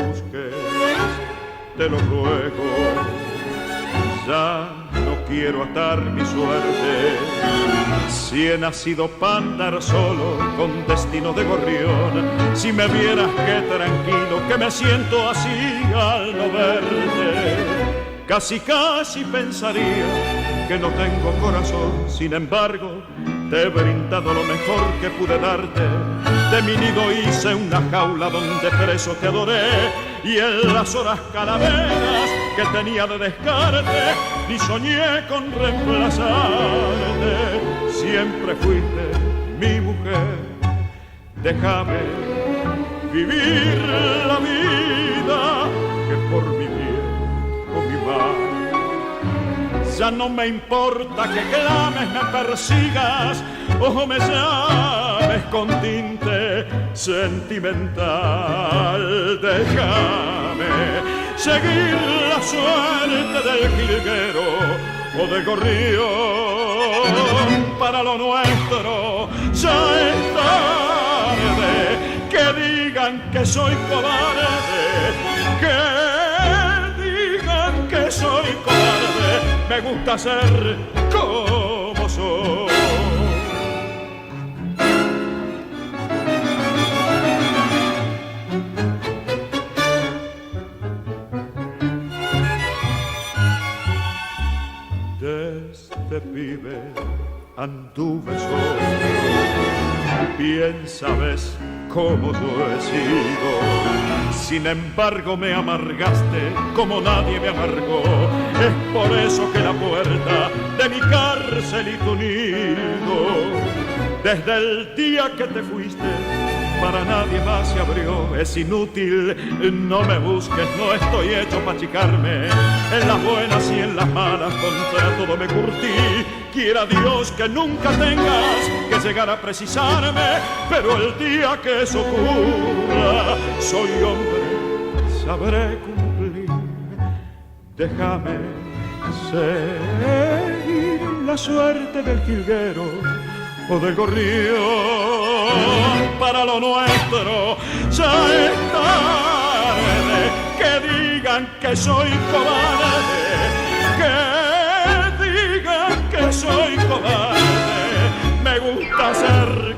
busques, te lo ruego. Ya no quiero atar mi suerte. Si he nacido para andar solo con destino de gorrión, si me vieras qué tranquilo que me siento así al no verte, casi pensaría que no tengo corazón. Sin embargo, te he brindado lo mejor que pude darte. De mi nido hice una jaula donde preso te adoré, y en las horas calaveras que tenía de descarte, ni soñé con reemplazarte. Siempre fuiste mi mujer, déjame vivir la vida, que por mi bien o mi mal. Ya no me importa que clames, me persigas o me llames con tinte sentimental. Déjame seguir la suerte del jilguero o del gorrión. Para lo nuestro ya es tarde, que digan que soy cobarde, que digan que soy cobarde. Me gusta ser como soy. Desde pibe anduve solo, bien sabes cómo yo he sido. Sin embargo me amargaste como nadie me amargó. Es por eso que la puerta de mi cárcel y tu nido, desde el día que te fuiste, para nadie más se abrió. Es inútil, no me busques, no estoy hecho para achicarme. En las buenas y en las malas contra todo me curtí. Quiera Dios que nunca tengas que llegar a precisarme, pero el día que eso ocurra, soy hombre, sabré cumplir. Déjame seguir la suerte del jilguero o del gorrión. Para lo nuestro ya es tarde, que digan que soy cobarde, que digan que soy cobarde. Me gusta ser